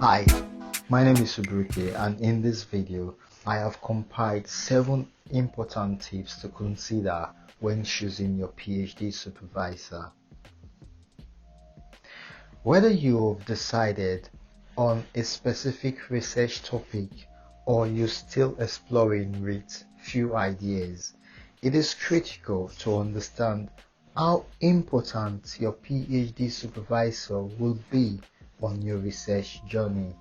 Hi, my name is Subruke, and in this video I have compiled 7 important tips to consider when choosing your PhD supervisor. Whether you have decided on a specific research topic or you're still exploring with few ideas, it is critical to understand how important your PhD supervisor will be on your research journey.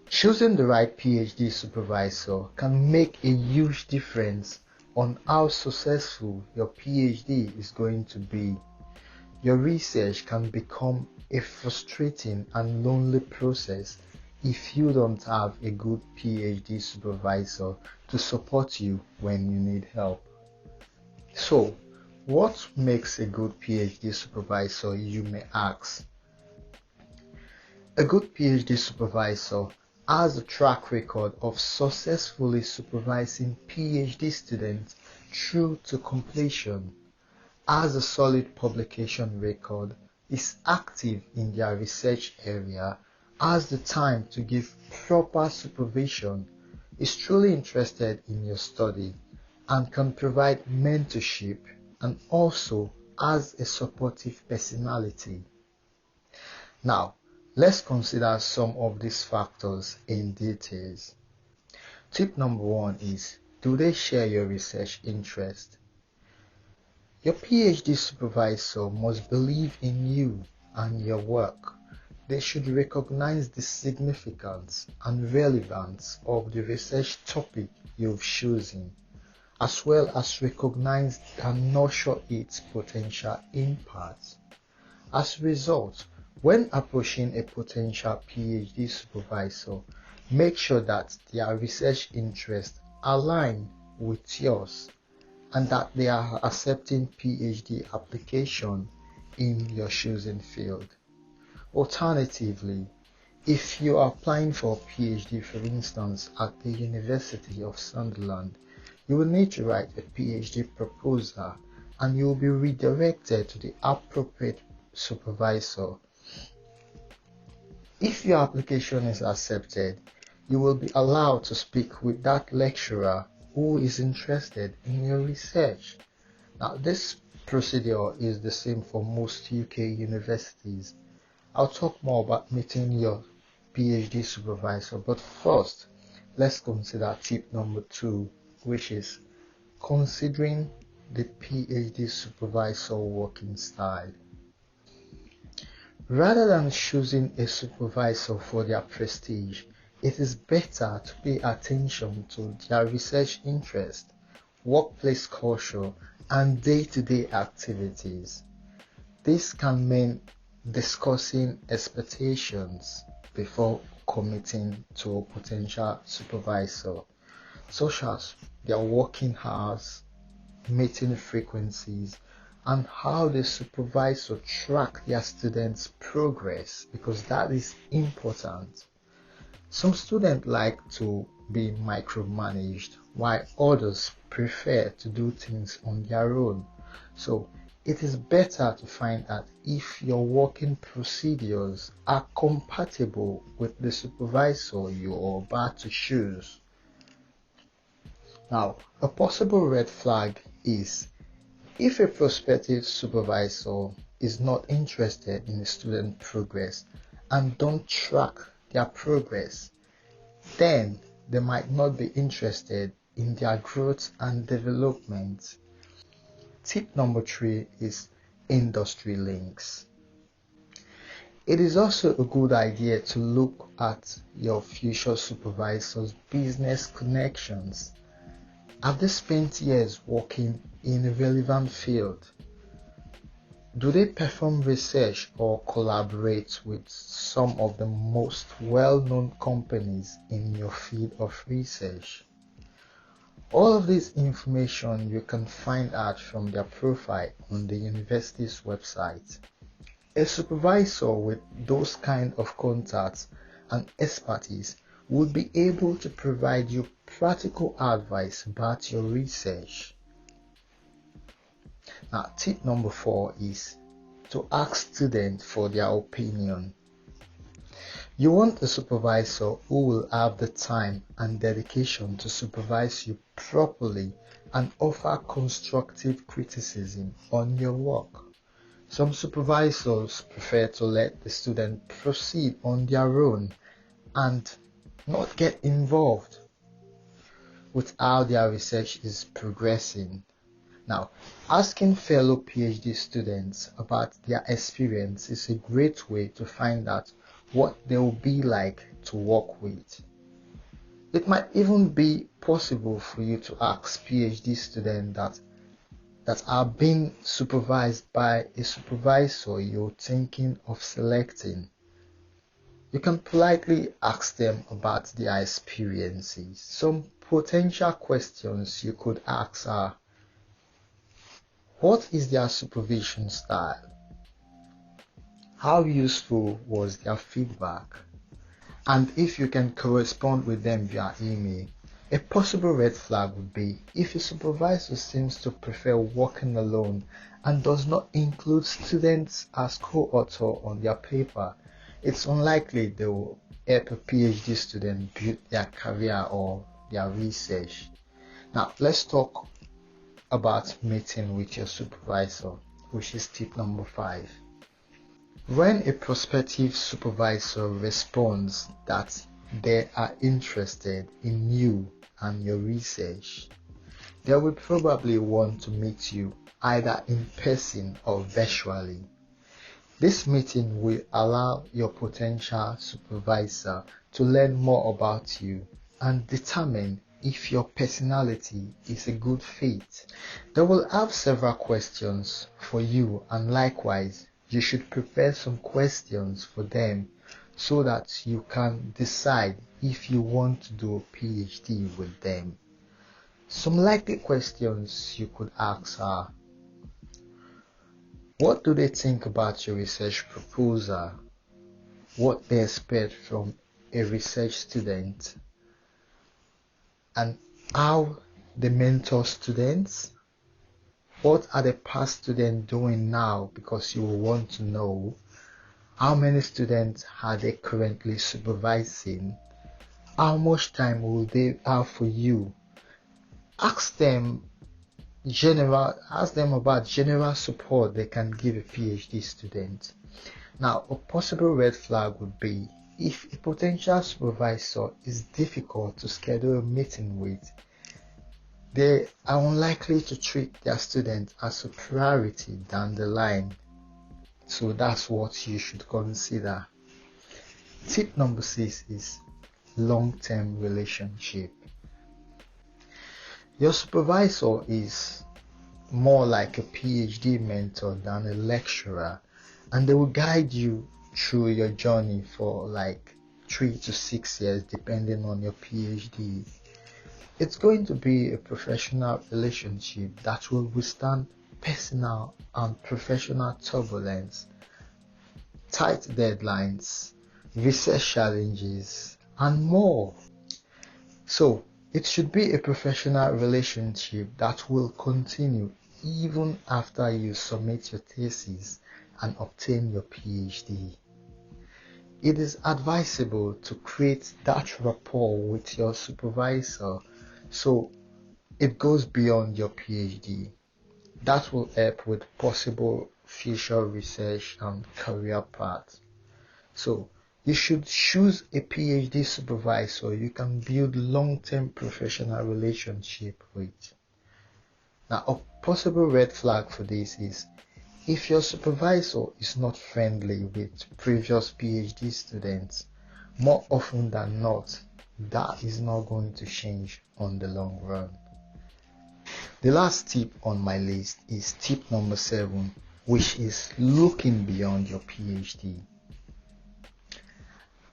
Choosing the right PhD supervisor can make a huge difference on how successful your PhD is going to be. Your research can become a frustrating and lonely process if you don't have a good PhD supervisor to support you when you need help. So, what makes a good PhD supervisor, you may ask? A good PhD supervisor has a track record of successfully supervising PhD students through to completion, has a solid publication record, is active in their research area, has the time to give proper supervision, is truly interested in your study, and can provide mentorship, and also has a supportive personality. Now, let's consider some of these factors in details. Tip number 1 is, do they share your research interest? Your PhD supervisor must believe in you and your work. They should recognize the significance and relevance of the research topic you've chosen, as well as recognize and nurture its potential impact. As a result, when approaching a potential PhD supervisor, make sure that their research interests align with yours and that they are accepting PhD application in your chosen field. Alternatively, if you are applying for a PhD, for instance, at the University of Sunderland, you will need to write a PhD proposal and you will be redirected to the appropriate supervisor. If your application is accepted, you will be allowed to speak with that lecturer who is interested in your research. Now, this procedure is the same for most UK universities. I'll talk more about meeting your PhD supervisor, but first, let's consider tip number 2, which is considering the PhD supervisor working style. Rather than choosing a supervisor for their prestige, it is better to pay attention to their research interest, workplace culture, and day-to-day activities. This can mean discussing expectations before committing to a potential supervisor, such as their working hours, meeting frequencies, and how the supervisor track their students' progress, because that is important. Some students like to be micromanaged, while others prefer to do things on their own. So it is better to find out if your working procedures are compatible with the supervisor you are about to choose. Now, a possible red flag is if a prospective supervisor is not interested in the student progress and don't track their progress, then they might not be interested in their growth and development. Tip number 3 is industry links. It is also a good idea to look at your future supervisor's business connections. Have they spent years working in a relevant field? Do they perform research or collaborate with some of the most well-known companies in your field of research? All of this information you can find out from their profile on the university's website. A supervisor with those kind of contacts and expertise would be able to provide you practical advice about your research. Now, tip number 4 is to ask students for their opinion. You want a supervisor who will have the time and dedication to supervise you properly and offer constructive criticism on your work. Some supervisors prefer to let the student proceed on their own and not get involved with how their research is progressing. Now, asking fellow PhD students about their experience is a great way to find out what they will be like to work with. It might even be possible for you to ask PhD students that are being supervised by a supervisor you're thinking of selecting. You can politely ask them about their experiences. Some potential questions you could ask are: what is their supervision style? How useful was their feedback? And if you can correspond with them via email. A possible red flag would be if a supervisor seems to prefer working alone and does not include students as co-author on their paper. It's unlikely they will help a PhD student build their career or their research. Now, let's talk about meeting with your supervisor, which is tip number 5. When a prospective supervisor responds that they are interested in you and your research, they will probably want to meet you either in person or virtually. This meeting will allow your potential supervisor to learn more about you and determine if your personality is a good fit. They will have several questions for you, and likewise, you should prepare some questions for them so that you can decide if you want to do a PhD with them. Some likely questions you could ask are: what do they think about your research proposal? What they expect from a research student? And how they mentor students? What are the past students doing now? Because you will want to know how many students are they currently supervising? How much time will they have for you? Ask them about general support they can give a PhD student. Now, a possible red flag would be if a potential supervisor is difficult to schedule a meeting with. They are unlikely to treat their students as a priority down the line. So that's what you should consider. Tip number 6 is long-term relationship. Your supervisor is more like a PhD mentor than a lecturer, and they will guide you through your journey for like 3 to 6 years depending on your PhD. It's going to be a professional relationship that will withstand personal and professional turbulence, tight deadlines, research challenges, and more. So, it should be a professional relationship that will continue even after you submit your thesis and obtain your PhD. It is advisable to create that rapport with your supervisor so it goes beyond your PhD. That will help with possible future research and career paths. So you should choose a PhD supervisor you can build long-term professional relationship with. Now, a possible red flag for this is if your supervisor is not friendly with previous PhD students. More often than not, that is not going to change on the long run. The last tip on my list is tip number 7, which is looking beyond your PhD.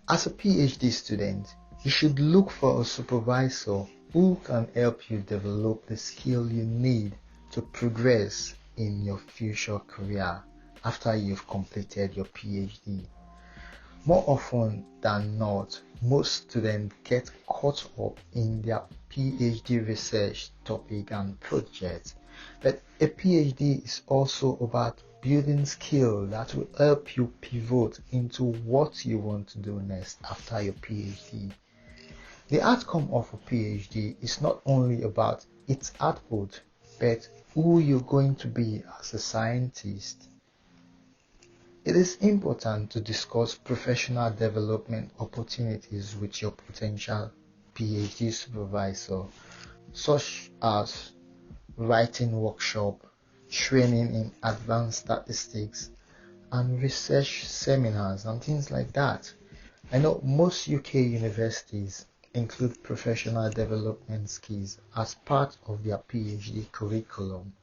As a PhD student, you should look for a supervisor who can help you develop the skill you need to progress in your future career after you've completed your PhD. More often than not, most students get caught up in their PhD research topic and project, but a PhD is also about building skill that will help you pivot into what you want to do next after your PhD. The outcome of a PhD is not only about its output, but who you're going to be as a scientist. It is important to discuss professional development opportunities with your potential PhD supervisor, such as writing workshop, training in advanced statistics, and research seminars and things like that. I know most UK universities include professional development skills as part of their PhD curriculum.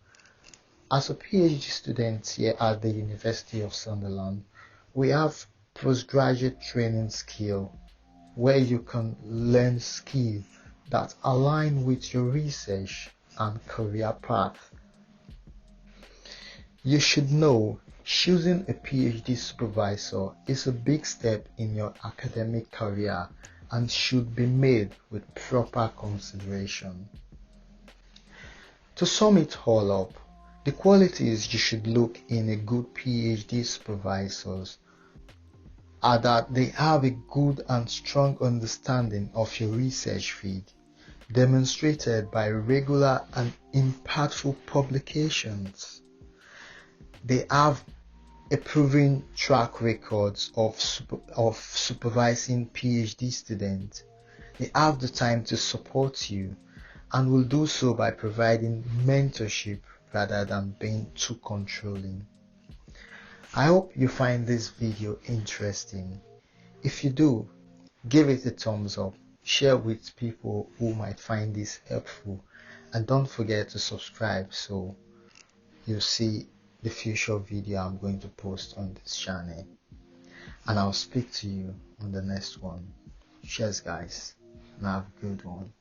As a PhD student here at the University of Sunderland, we have postgraduate training skill where you can learn skills that align with your research and career path. You should know choosing a PhD supervisor is a big step in your academic career and should be made with proper consideration. To sum it all up, the qualities you should look in a good PhD supervisors are that they have a good and strong understanding of your research field, demonstrated by regular and impactful publications. They have a proven track record of supervising PhD students. They have the time to support you and will do so by providing mentorship rather than being too controlling. I hope you find this video interesting. If you do, give it a thumbs up, share with people who might find this helpful, and don't forget to subscribe so you'll see the future video I'm going to post on this channel. And I'll speak to you on the next one. Cheers guys, and have a good one.